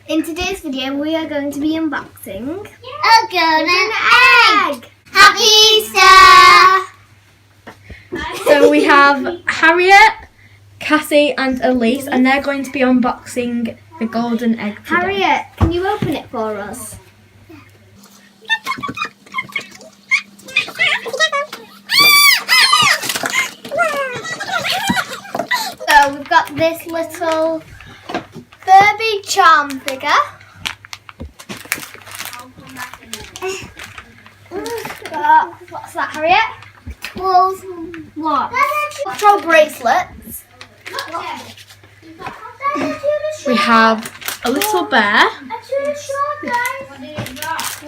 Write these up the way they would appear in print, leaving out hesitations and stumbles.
In today's video, we are going to be unboxing a golden egg. Happy Easter! So we have Harriet, Cassie and Elise, and they're going to be unboxing the golden egg today. Harriet, can you open it for us? So we've got this little Furby charm figure. What's that, Harriet? 12 what? Control bracelets. We have a little bear.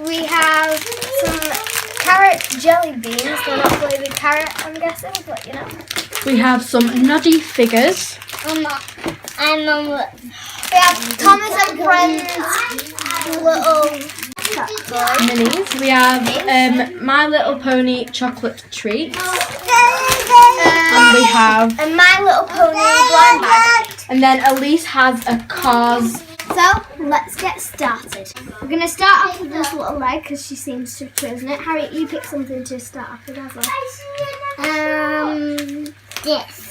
We have some carrot jelly beans. They're not flavored carrot, I'm guessing, but you know. We have some noddy figures. I'm on. We have Thomas and Friends little Minis. We have My Little Pony chocolate treats. And we have... and My Little Pony blind bag. And then Elise has a Cars. So, let's get started. We're going to start off with this little leg because she seems to have chosen it. Harriet, you pick something to start off with as well. This.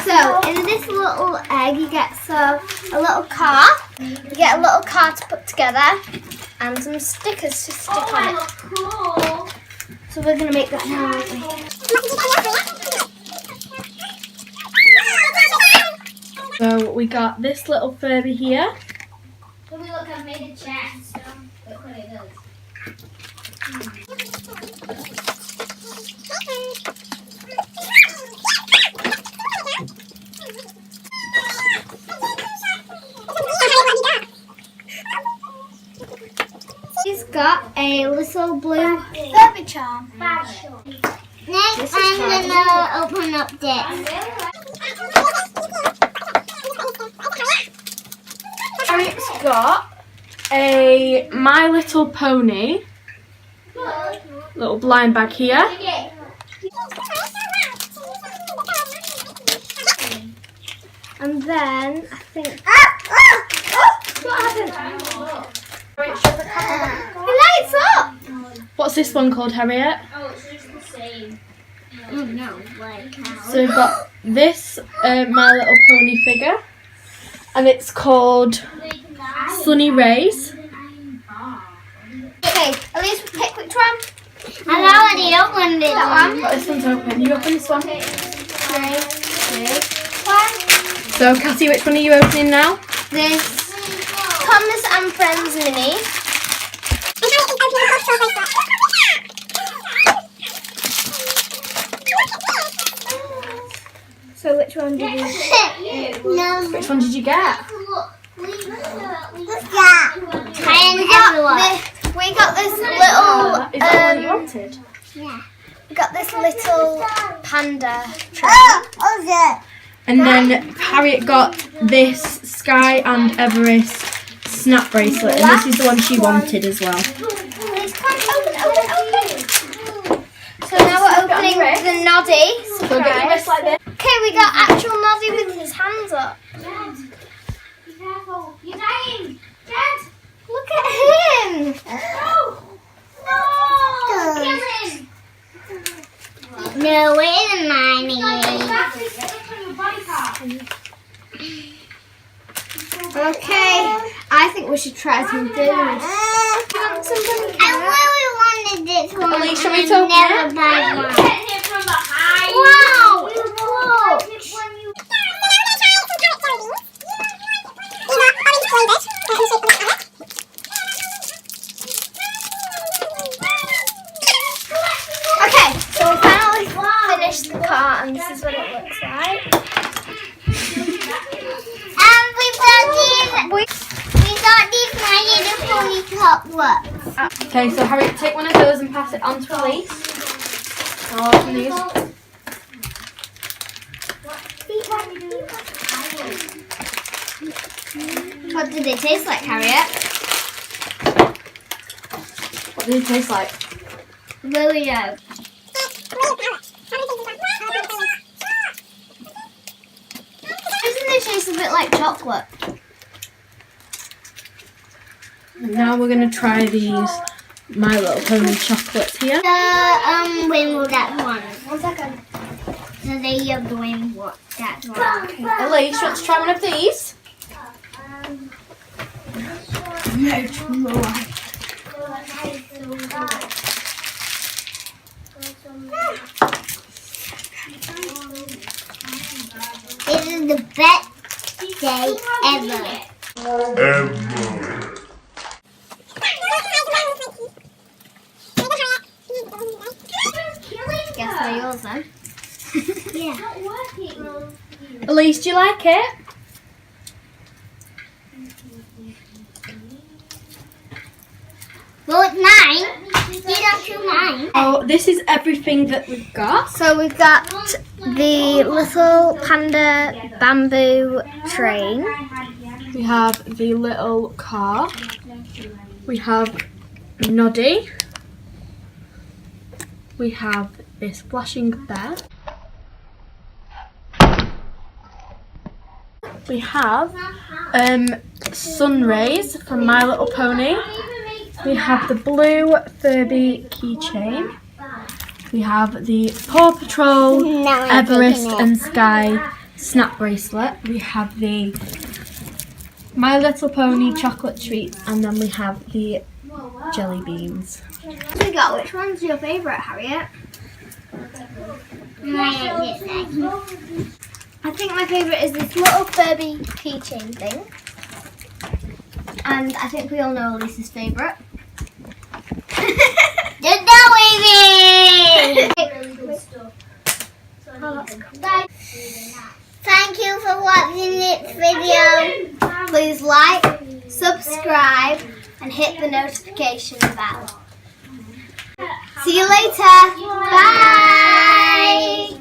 So, in this little egg, you get a little car. You get a little car to put together and some stickers to stick on it. Cool. So we're going to make that now, aren't we? So we got this little Furby here. Look, I've made a chest. Look what it does. She's got a little blue Furby charm. Next, I'm gonna open up this. Harriet's got a My Little Pony little blind bag here. And then, I think... what happened? It lights up! What's this one called, Harriet? Oh, it's just the same. No, like how? So we've got this My Little Pony figure, and it's called Sunny Rays. Okay, Elise, pick which one? I've already opened it. That one? But this one's open. You open this one. 3, 2, 1. So Cassie, which one are you opening now? This Thomas and Friends mini. So which one did you... No. Which one did you get? We got this Is little... that one you wanted? Yeah. we got this little panda train. And then Harriet got this Sky and Everest snap bracelet, and this is the one she wanted as well. Please come open. So now we're opening the Noddy. So get your wrist like this. Okay, we got actual Noddy with his hands up. Dad, be careful. You're dying. Dad. Look at him. No. No. Kill him. No, wait a minute. Okay, I think we should try some food. I really wanted this one. Elise, shall we and open never it? buy one. Wow! Okay, so we finally finished the car, and this is what it looks like. And we got these My Little Pony chocolates. Okay, so Harriet, take one of those and pass it on to Elise. I'll open these. What did it taste like, Harriet? What do they taste like? Really good. Doesn't it taste a bit like chocolate? And now we're going to try these My Little Pony chocolates here. Win that one. 1 second. So they have the win that one. Elise, you want to try one of these? This is the best day ever. Guess they're yours then. Yeah. Elise, do you like it? Well, it's mine. You don't do mine. Oh, this is everything that we've got. So we've got the little panda bamboo train. We have the little car. We have Noddy. We have this flashing bear. We have sun rays from My Little Pony. We have the blue Furby keychain. We have the Paw Patrol, Everest and Sky snap bracelet. We have the My Little Pony chocolate treats, and then we have the jelly beans. We got. Which one's your favourite, Harriet? I think my favourite is this little Furby keychain thing. And I think we all know Elise's favourite. There's no waving! Thank you for watching this video. Please like, subscribe, and hit the notification bell. See you later. Bye.